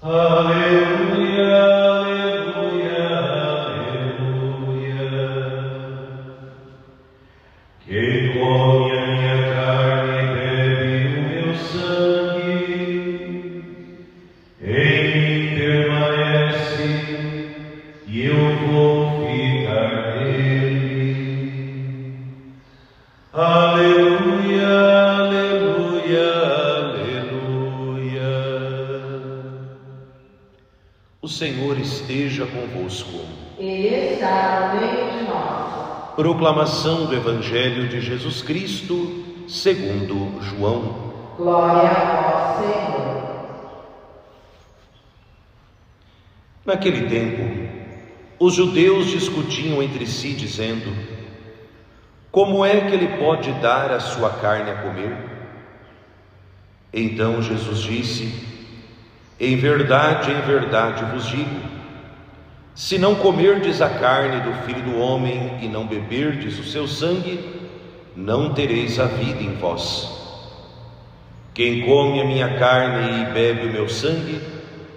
Aleluia, aleluia, aleluia. Quem come a minha carne e bebe o meu sangue, em mim permanece e eu vou ficar nele. Aleluia, aleluia, aleluia. O Senhor esteja convosco. Ele está no meio de nós. Proclamação do Evangelho de Jesus Cristo, segundo João. Glória a vós, Senhor. Naquele tempo, os judeus discutiam entre si, dizendo: como é que ele pode dar a sua carne a comer? Então Jesus disse: em verdade vos digo, se não comerdes a carne do Filho do Homem e não beberdes o seu sangue, não tereis a vida em vós. Quem come a minha carne e bebe o meu sangue,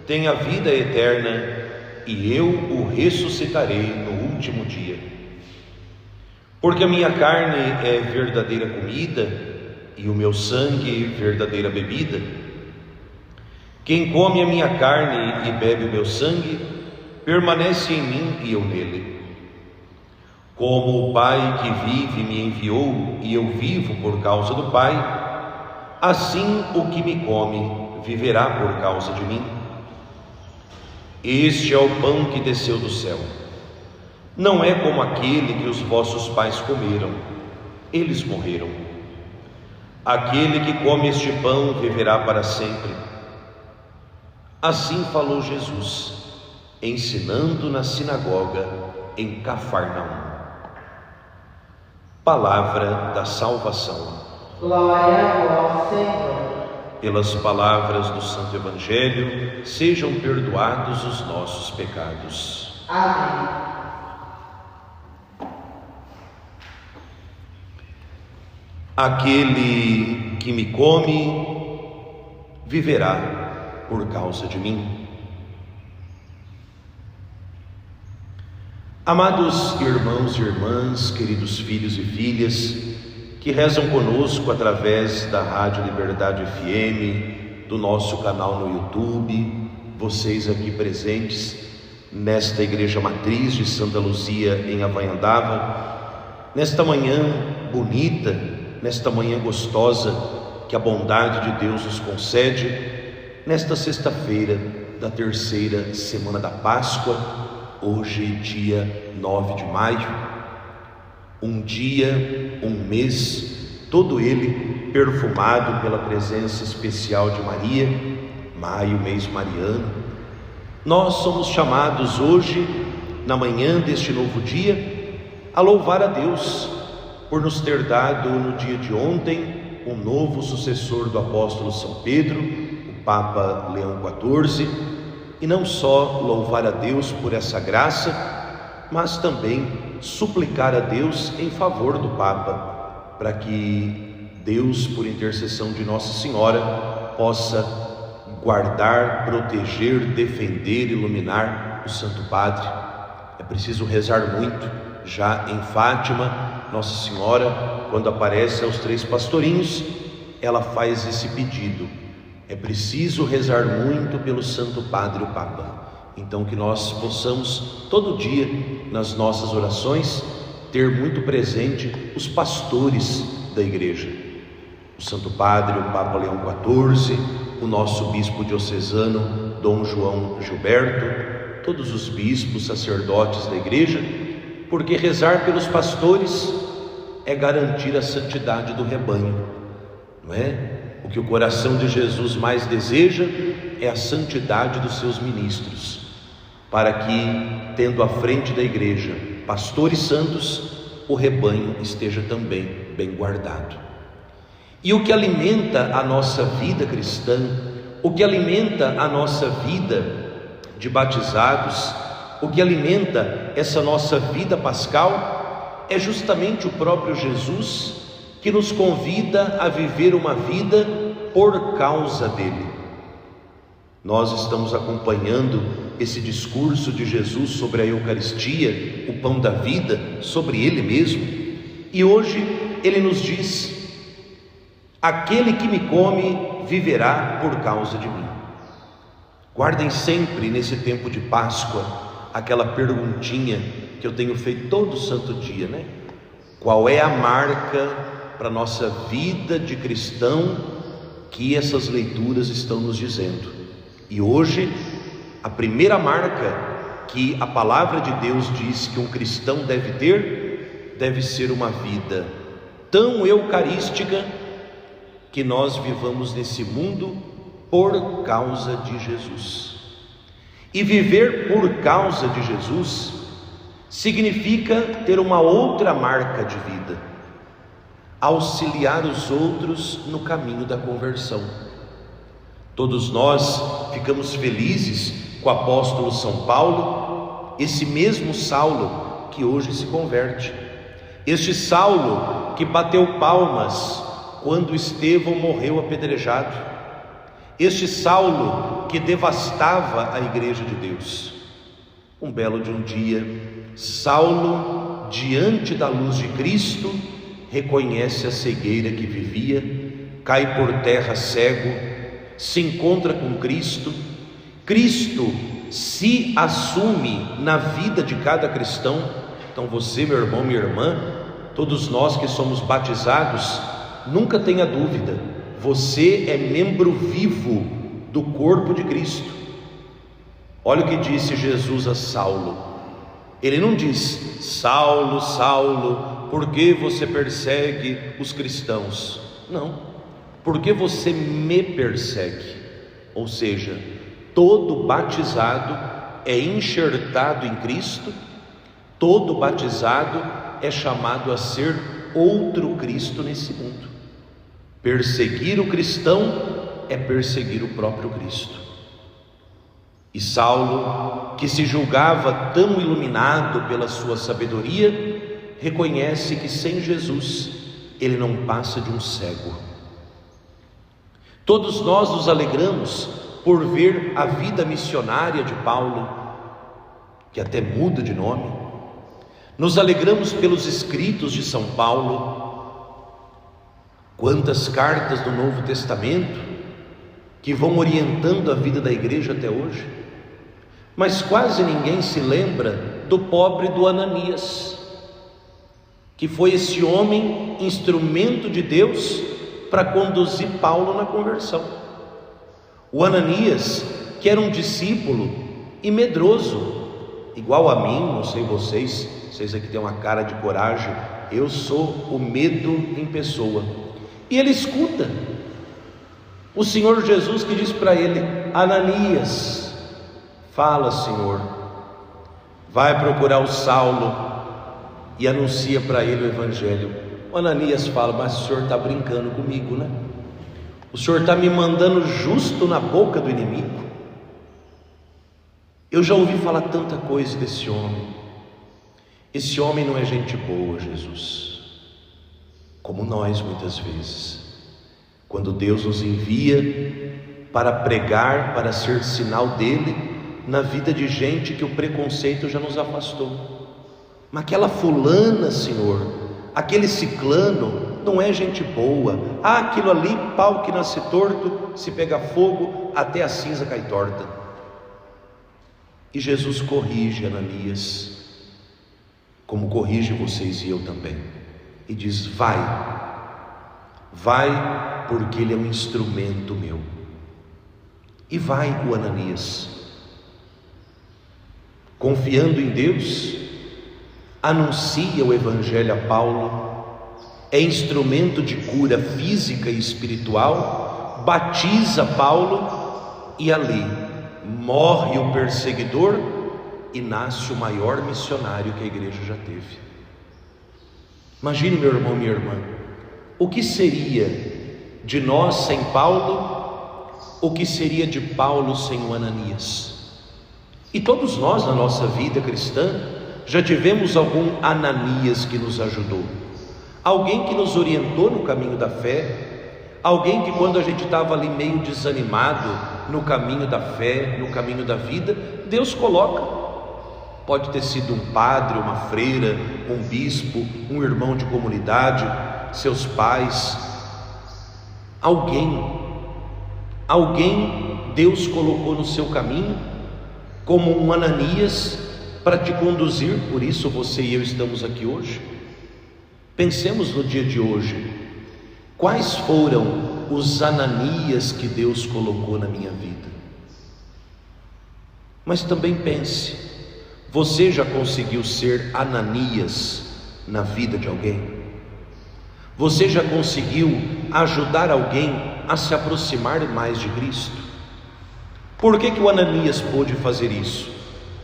tem a vida eterna, e eu o ressuscitarei no último dia. Porque a minha carne é verdadeira comida, e o meu sangue verdadeira bebida. Quem come a minha carne e bebe o meu sangue, permanece em mim e eu nele. Como o Pai que vive me enviou e eu vivo por causa do Pai, assim o que me come viverá por causa de mim. Este é o pão que desceu do céu. Não é como aquele que os vossos pais comeram, eles morreram. Aquele que come este pão viverá para sempre. Assim falou Jesus, ensinando na sinagoga em Cafarnaum. Palavra da salvação. Glória a vós, Senhor. Pelas palavras do Santo Evangelho, sejam perdoados os nossos pecados. Amém. Aquele que me come viverá por causa de mim. Amados irmãos e irmãs, queridos filhos e filhas, que rezam conosco através da Rádio Liberdade FM, do nosso canal no YouTube, vocês aqui presentes nesta Igreja Matriz de Santa Luzia em Avanhandava, nesta manhã bonita, nesta manhã gostosa que a bondade de Deus nos concede, nesta sexta-feira da terceira semana da Páscoa, hoje dia 9 de maio, um dia, um mês, todo ele perfumado pela presença especial de Maria, maio, mês mariano. Nós somos chamados hoje, na manhã deste novo dia, a louvar a Deus por nos ter dado no dia de ontem um novo sucessor do apóstolo São Pedro, o Papa Leão XIV, e não só louvar a Deus por essa graça, mas também suplicar a Deus em favor do Papa, para que Deus, por intercessão de Nossa Senhora, possa guardar, proteger, defender, iluminar o Santo Padre. É preciso rezar muito. Já em Fátima, Nossa Senhora, quando aparece aos 3 pastorinhos, ela faz esse pedido: é preciso rezar muito pelo Santo Padre, o Papa. Então que nós possamos todo dia, nas nossas orações, ter muito presente os pastores da Igreja, o Santo Padre, o Papa Leão XIV, o nosso bispo diocesano Dom João Gilberto, todos os bispos, sacerdotes da Igreja, porque rezar pelos pastores é garantir a santidade do rebanho, não é? O que o coração de Jesus mais deseja é a santidade dos seus ministros, para que, tendo à frente da Igreja pastores santos, o rebanho esteja também bem guardado. E o que alimenta a nossa vida cristã, o que alimenta a nossa vida de batizados, o que alimenta essa nossa vida pascal, é justamente o próprio Jesus, que nos convida a viver uma vida por causa dele. Nós estamos acompanhando esse discurso de Jesus sobre a Eucaristia, o pão da vida, sobre Ele mesmo. E hoje Ele nos diz: aquele que me come viverá por causa de mim. Guardem sempre nesse tempo de Páscoa aquela perguntinha que eu tenho feito todo santo dia, né? Qual é a marca para a nossa vida de cristão que essas leituras estão nos dizendo? E hoje, a primeira marca que a palavra de Deus diz que um cristão deve ter, deve ser uma vida tão eucarística que nós vivamos nesse mundo por causa de Jesus. E viver por causa de Jesus significa ter uma outra marca de vida: auxiliar os outros no caminho da conversão. Todos nós ficamos felizes com o apóstolo São Paulo, esse mesmo Saulo que hoje se converte, este Saulo que bateu palmas quando Estevão morreu apedrejado, este Saulo que devastava a igreja de Deus. Um belo de um dia, Saulo, diante da luz de Cristo, reconhece a cegueira que vivia, cai por terra cego, se encontra com Cristo. Cristo se assume na vida de cada cristão. Então você, meu irmão, minha irmã, todos nós que somos batizados, nunca tenha dúvida, você é membro vivo do corpo de Cristo. Olha o que disse Jesus a Saulo. Ele não diz: Saulo, Saulo, por que você persegue os cristãos? Não. Porque você me persegue. Ou seja, todo batizado é enxertado em Cristo, todo batizado é chamado a ser outro Cristo nesse mundo. Perseguir o cristão é perseguir o próprio Cristo. E Saulo, que se julgava tão iluminado pela sua sabedoria, reconhece que sem Jesus ele não passa de um cego. Todos nós nos alegramos por ver a vida missionária de Paulo, que até muda de nome. Nos alegramos pelos escritos de São Paulo. Quantas cartas do Novo Testamento que vão orientando a vida da igreja até hoje. Mas quase ninguém se lembra do pobre do Ananias, que foi esse homem instrumento de Deus para conduzir Paulo na conversão. O Ananias, que era um discípulo e medroso, igual a mim, não sei vocês aqui têm uma cara de coragem, eu sou o medo em pessoa. E ele escuta o Senhor Jesus que diz para ele: Ananias, fala, Senhor, vai procurar o Saulo e anuncia para ele o Evangelho. O Ananias fala: mas o senhor está brincando comigo, né? O senhor está me mandando justo na boca do inimigo. Eu já ouvi falar tanta coisa desse homem. Esse homem não é gente boa, Jesus, como nós muitas vezes. Quando Deus nos envia para pregar, para ser sinal dele na vida de gente que o preconceito já nos afastou. Mas aquela fulana, Senhor, aquele ciclano não é gente boa. Aquilo ali, pau que nasce torto, se pega fogo, até a cinza cai torta. E Jesus corrige Ananias, como corrige vocês e eu também, e diz: vai, porque ele é um instrumento meu. E vai o Ananias, confiando em Deus, anuncia o Evangelho a Paulo, é instrumento de cura física e espiritual, batiza Paulo e ali morre o perseguidor e nasce o maior missionário que a igreja já teve. Imagine, meu irmão, minha irmã, o que seria de nós sem Paulo, o que seria de Paulo sem o Ananias? E todos nós na nossa vida cristã já tivemos algum Ananias que nos ajudou, alguém que nos orientou no caminho da fé, alguém que quando a gente estava ali meio desanimado, no caminho da fé, no caminho da vida, Deus coloca. Pode ter sido um padre, uma freira, um bispo, um irmão de comunidade, seus pais, alguém Deus colocou no seu caminho como um Ananias para te conduzir. Por isso você e eu estamos aqui hoje. Pensemos no dia de hoje, quais foram os Ananias que Deus colocou na minha vida? Mas também pense, você já conseguiu ser Ananias na vida de alguém? Você já conseguiu ajudar alguém a se aproximar mais de Cristo? Por que o Ananias pôde fazer isso?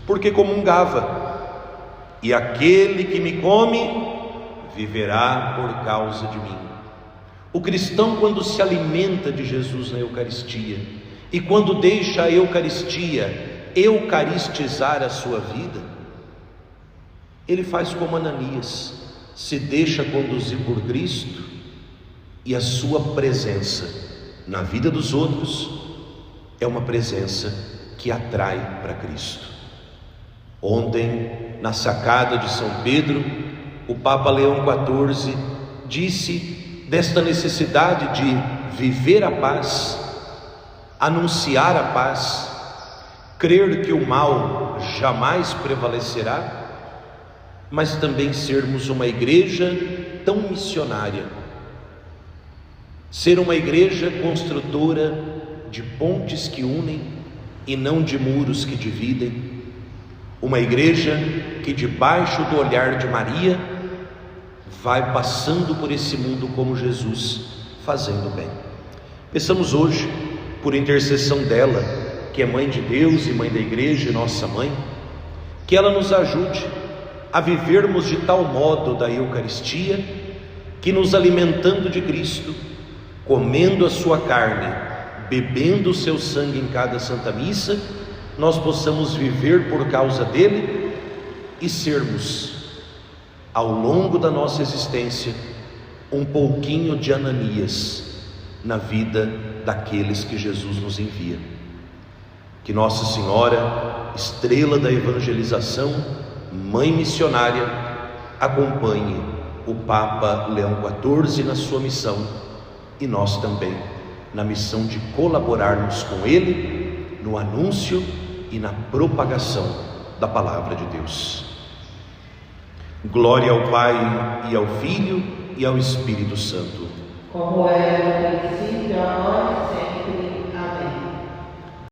Porque comungava. E aquele que me come, viverá por causa de mim. O cristão, quando se alimenta de Jesus na Eucaristia, e quando deixa a Eucaristia eucaristizar a sua vida, ele faz como Ananias, se deixa conduzir por Cristo, e a sua presença na vida dos outros é uma presença que atrai para Cristo. Ontem, na sacada de São Pedro, o Papa Leão XIV disse desta necessidade de viver a paz, anunciar a paz, crer que o mal jamais prevalecerá, mas também sermos uma igreja tão missionária, ser uma igreja construtora de pontes que unem e não de muros que dividem, uma igreja que debaixo do olhar de Maria vai passando por esse mundo como Jesus, fazendo bem. Peçamos hoje, por intercessão dela, que é Mãe de Deus e Mãe da Igreja e nossa Mãe, que ela nos ajude a vivermos de tal modo da Eucaristia, que nos alimentando de Cristo, comendo a sua carne, bebendo o seu sangue em cada Santa Missa, nós possamos viver por causa dele e sermos, ao longo da nossa existência, um pouquinho de Ananias na vida daqueles que Jesus nos envia. Que Nossa Senhora, estrela da evangelização, Mãe missionária, acompanhe o Papa Leão XIV na sua missão, e nós também na missão de colaborarmos com ele no anúncio e na propagação da palavra de Deus. Glória ao Pai, e ao Filho, e ao Espírito Santo. Como era no princípio, agora e sempre.